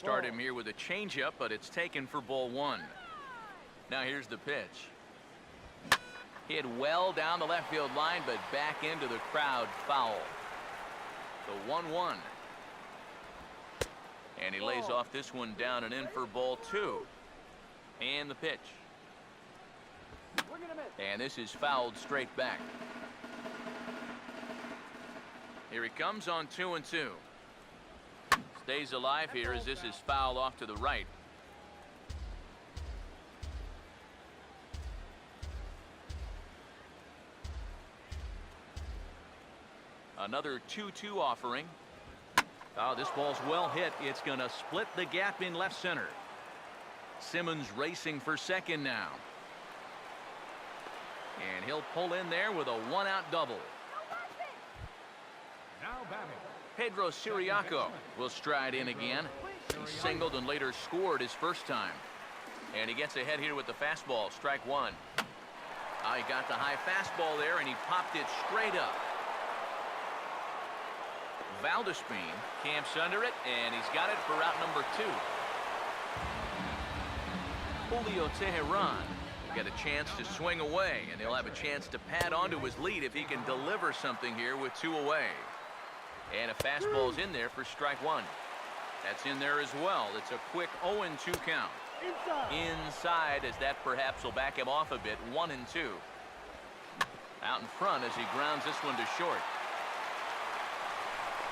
start him here with a changeup, but it's taken for ball one. Now here's the pitch. Hit well down the left field line, but back into the crowd, foul. The 1-1. And he lays off this one down and in for ball two. And the pitch. And this is fouled straight back. Here he comes on 2-2. Stays alive here as this is fouled off to the right. Another 2-2 offering. Oh, this ball's well hit. It's going to split the gap in left center. Simmons racing for second now. And he'll pull in there with a one-out double. Now batting, Pedro Siriaco will stride in again. He singled and later scored his first time. And he gets ahead here with the fastball. Strike one. He got the high fastball there, and he popped it straight up. Valdespin camps under it, and he's got it for route number two. Julio Teheran will get a chance to swing away, and he'll have a chance to pad onto his lead if he can deliver something here with two away. And a fastball's in there for strike one. That's in there as well. It's a quick 0-2 count. Inside, as that perhaps will back him off a bit. 1-2. Out in front as he grounds this one to short.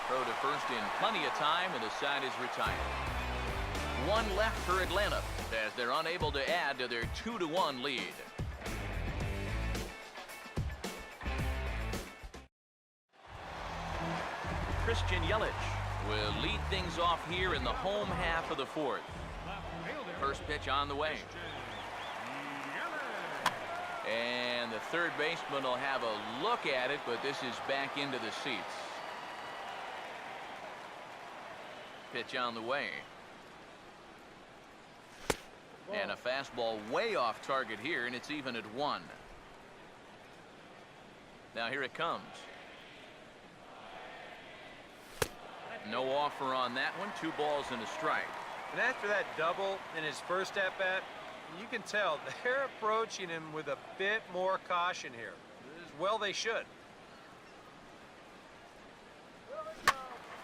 Throw to first in plenty of time, and the side is retired. One left for Atlanta as they're unable to add to their 2-1 lead. Christian Yelich will lead things off here in the home half of the fourth. First pitch on the way. And the third baseman will have a look at it, but this is back into the seats. Pitch on the way. And a fastball way off target here, and it's even at 1. Now here it comes. No offer on that one. 2 balls and a strike. And after that double in his first at-bat, you can tell they're approaching him with a bit more caution here. As well they should.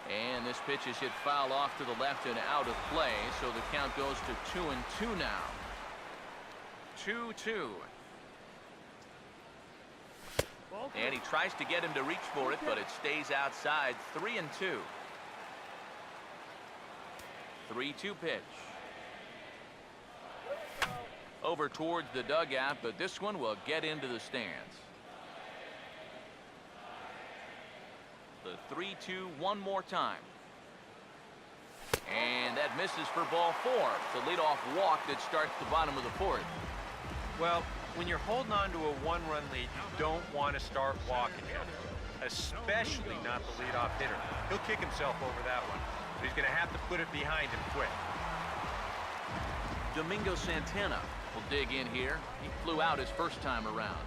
And this pitch is hit foul off to the left and out of play, so the count goes to 2-2 now. 2-2. And he tries to get him to reach for it, but it stays outside. 3-2. 3-2 pitch. Over towards the dugout, but this one will get into the stands. The 3-2 one more time. And that misses for ball 4. The leadoff walk that starts the bottom of the fourth. Well, when you're holding on to a 1-run lead, you don't want to start walking him, especially not the leadoff hitter. He'll kick himself over that one, but he's going to have to put it behind him quick. Domingo Santana will dig in here. He flew out his first time around.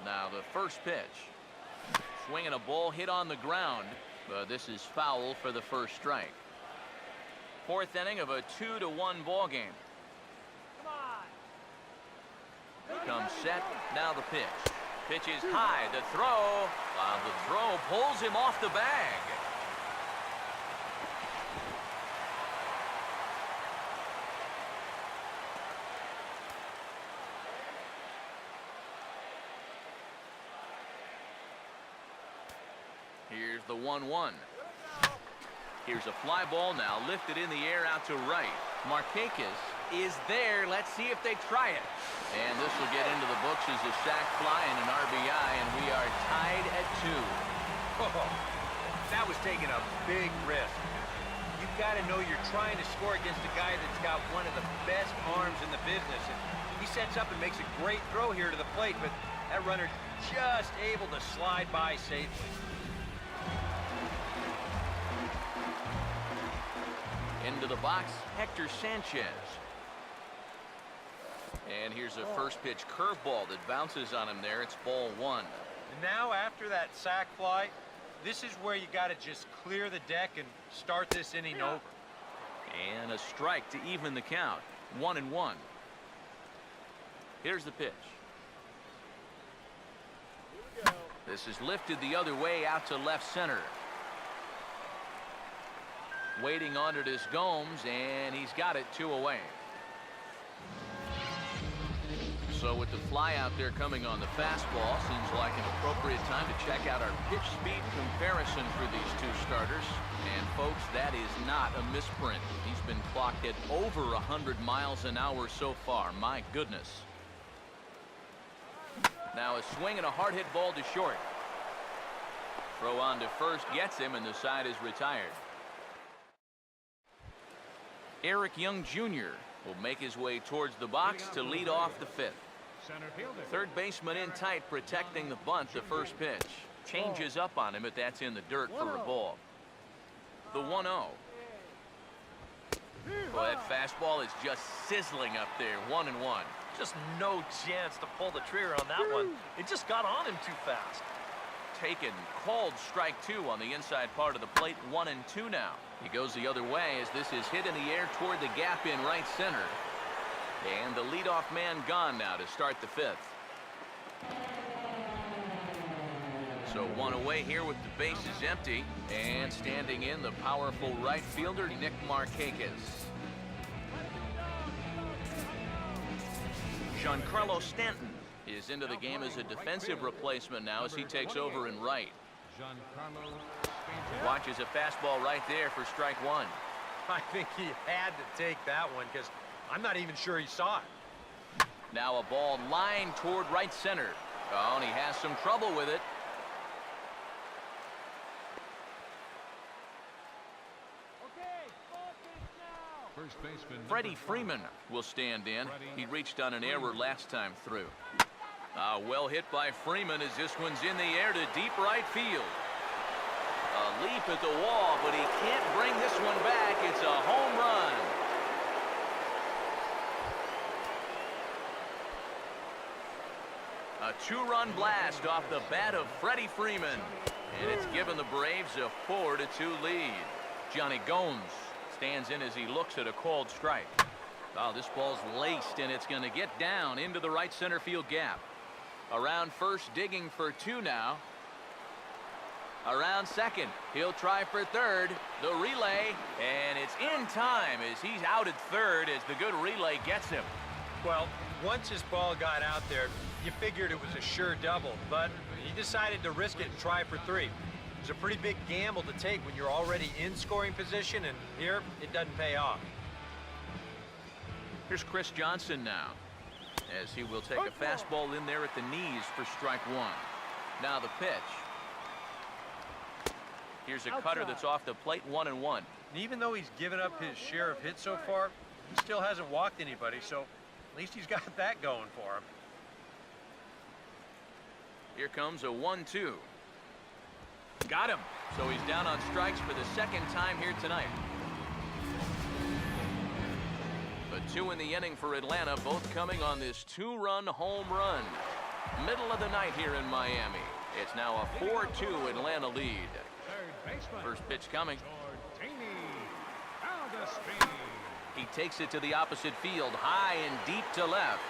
Now the first pitch. Swinging a ball hit on the ground, but this is foul for the first strike. Fourth inning of a 2-1 ball game. Comes set. Now the pitch. Pitch is high. The throw. The throw pulls him off the bag. Here's the 1-1. Here's a fly ball now lifted in the air out to right. Markakis is there. Let's see if they try it. And this will get into the books as a sac fly and an RBI, and we are tied at 2. Oh, that was taking a big risk. You've got to know you're trying to score against a guy that's got one of the best arms in the business. And he sets up and makes a great throw here to the plate, but that runner just able to slide by safely. Into the box, Hector Sanchez. And here's a first pitch curveball that bounces on him there. It's ball 1. And now after that sac fly, this is where you got to just clear the deck and start this inning over. And a strike to even the count. 1-1. Here's the pitch. This is lifted the other way out to left center. Waiting on it is Gomes, and he's got it 2 away. So with the fly out there coming on the fastball, seems like an appropriate time to check out our pitch speed comparison for these two starters. And folks, that is not a misprint. He's been clocked at over 100 miles an hour so far. My goodness. Now a swing and a hard hit ball to short. Throw on to first gets him, and the side is retired. Eric Young Jr. will make his way towards the box to lead off the 5th. Third baseman in tight, protecting the bunt. The first pitch changes up on him, but that's in the dirt for a ball. The 1-0. Well, that fastball is just sizzling up there. 1-1. Just no chance to pull the trigger on that one. It just got on him too fast. Taken, called strike 2 on the inside part of the plate. 1-2 now. He goes the other way as this is hit in the air toward the gap in right center. And the leadoff man gone now to start the 5th. So 1 away here with the bases empty. And standing in, the powerful right fielder, Nick Markakis. Giancarlo Stanton is into the game as a defensive replacement now as he takes over in right. Watches a fastball right there for strike 1. I think he had to take that one because I'm not even sure he saw it. Now a ball lined toward right center. Oh, and he has some trouble with it. Freddie Freeman will stand in. He reached on an error last time through. Well hit by Freeman as this one's in the air to deep right field. A leap at the wall, but he can't bring this one back. It's a home run. A 2-run blast off the bat of Freddie Freeman. And it's given the Braves a 4-2 lead. Johnny Gomes stands in as he looks at a called strike. Oh, this ball's laced, and it's going to get down into the right center field gap. Around first, digging for 2 now. Around second, he'll try for third. The relay, and it's in time as he's out at third as the good relay gets him. Well, once his ball got out there, you figured it was a sure double, but he decided to risk it and try for 3. It's a pretty big gamble to take when you're already in scoring position, and here it doesn't pay off. Here's Chris Johnson now, as he will take a fastball in there at the knees for strike 1. Now the pitch. Here's a cutter that's off the plate. 1-1. And even though he's given up his share of hits so far, he still hasn't walked anybody, so at least he's got that going for him. Here comes a 1-2. Got him. So he's down on strikes for the second time here tonight. The 2 in the inning for Atlanta, both coming on this 2-run home run. Middle of the night here in Miami. It's now a 4-2 Atlanta lead. First pitch coming. He takes it to the opposite field, high and deep to left.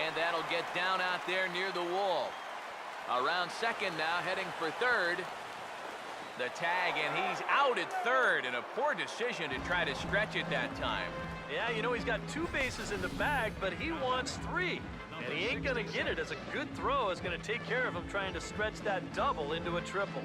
And that'll get down out there near the wall. Around second now, heading for third. The tag, and he's out at third, and a poor decision to try to stretch it that time. Yeah, you know, he's got 2 bases in the bag, but he wants 3. And he ain't going to get it, as a good throw is going to take care of him trying to stretch that double into a triple.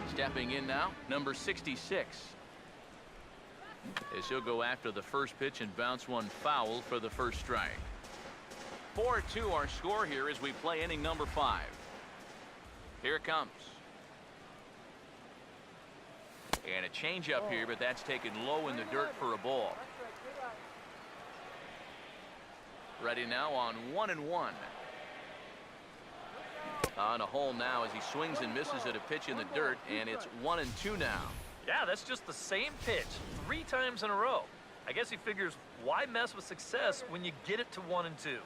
Stepping in now, number 66. As he'll go after the first pitch and bounce one foul for the first strike. 4-2 our score here as we play inning number 5. Here it comes. And a changeup here, but that's taken low in the dirt for a ball. Ready now on 1-1. On a hole now as he swings and misses at a pitch in the dirt, and it's 1-2 now. Yeah, that's just the same pitch 3 times in a row. I guess he figures, why mess with success when you get it to 1-2?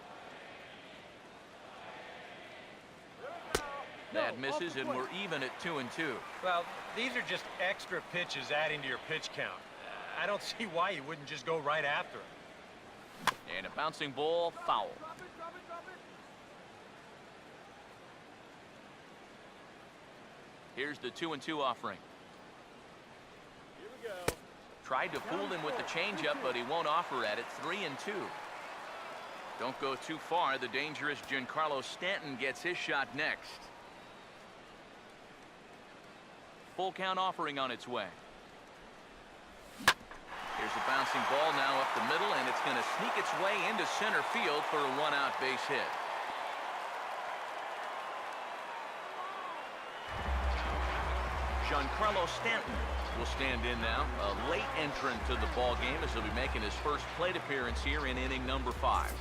That misses, and we're even at 2-2. Well, these are just extra pitches adding to your pitch count. I don't see why you wouldn't just go right after him. And a bouncing ball, foul. Here's the 2-2 offering. Here we go. Tried to fool him with the changeup, but he won't offer at it. 3-2. Don't go too far. The dangerous Giancarlo Stanton gets his shot next. Full count offering on its way. Here's a bouncing ball now up the middle, and it's going to sneak its way into center field for a 1-out base hit. Giancarlo Stanton will stand in now, a late entrant to the ball game as he'll be making his first plate appearance here in inning number 5.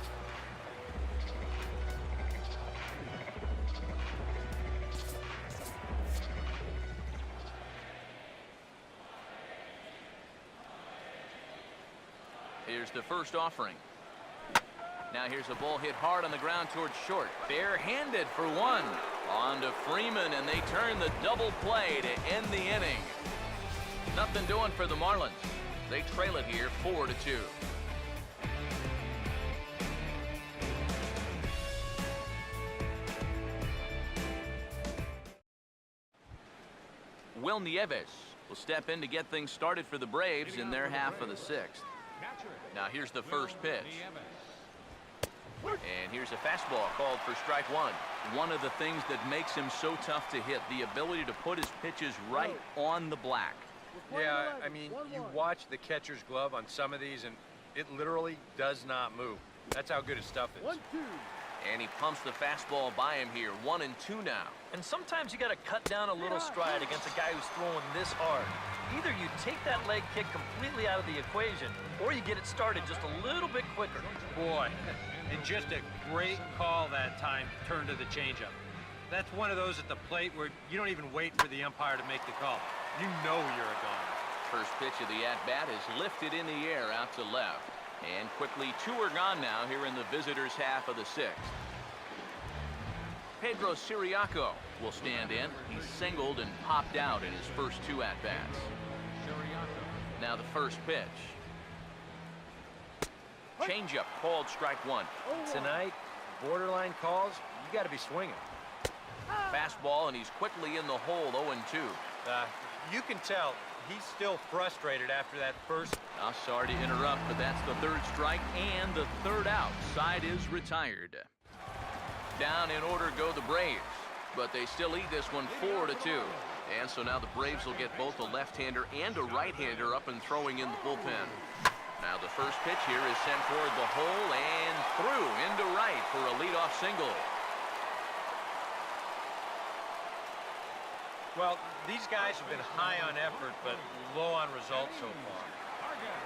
Here's the first offering. Now here's a ball hit hard on the ground towards short. Bare-handed for 1. On to Freeman, and they turn the double play to end the inning. Nothing doing for the Marlins. They trail it here 4-2. Will Nieves will step in to get things started for the Braves in their half of the 6th. Now here's the first pitch. And here's a fastball called for strike 1. One of the things that makes him so tough to hit, the ability to put his pitches right on the black. Yeah, I mean, you watch the catcher's glove on some of these, and it literally does not move. That's how good his stuff is. 1-2. And he pumps the fastball by him here. 1-2 now. And sometimes you got to cut down a little stride against a guy who's throwing this hard. Either you take that leg kick completely out of the equation, or you get it started just a little bit quicker. Boy, and just a great call that time to turn to the changeup. That's one of those at the plate where you don't even wait for the umpire to make the call. You know you're a goner. First pitch of the at-bat is lifted in the air out to left. And quickly 2 are gone now here in the visitors' half of the 6th. Pedro Siriaco will stand in. He's singled and popped out in his first 2 at-bats. Now the first pitch. Changeup called strike 1. Tonight, borderline calls, you got to be swinging. Fastball, and he's quickly in the hole, 0-2. You can tell he's still frustrated after that first. Now, sorry to interrupt, but that's the 3rd strike and the 3rd out. Side is retired. Down in order go the Braves, but they still lead this one 4-2. And so now the Braves will get both a left-hander and a right-hander up and throwing in the bullpen. Now the first pitch here is sent toward the hole and through into right for a leadoff single. Well, these guys have been high on effort, but low on results so far.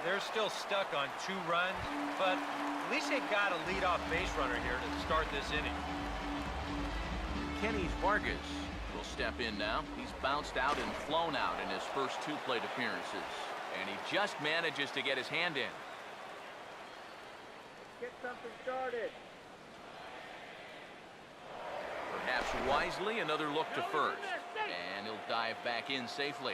They're still stuck on 2 runs, but at least they got a leadoff base runner here to start this inning. Kenny Vargas will step in now. He's bounced out and flown out in his first 2 plate appearances. And he just manages to get his hand in. Get something started. Perhaps wisely, another look to first. And he'll dive back in safely.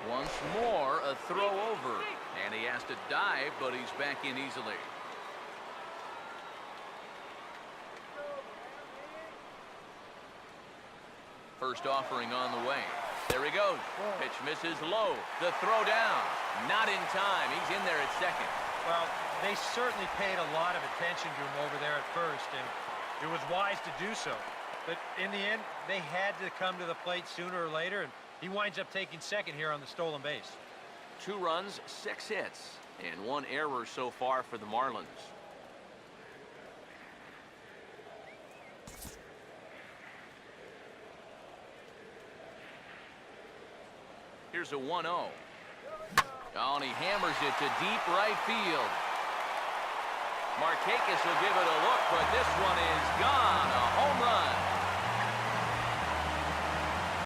Once more, a throw over. And he has to dive, but he's back in easily. First offering on the way. There he goes. Pitch misses low. The throw down. Not in time. He's in there at second. Well, they certainly paid a lot of attention to him over there at first, and it was wise to do so. But in the end, they had to come to the plate sooner or later, and he winds up taking second here on the stolen base. 2 runs, 6 hits, and 1 error so far for the Marlins. Here's a 1-0. Oh, and he hammers it to deep right field. Markakis will give it a look, but this one is gone. A home run.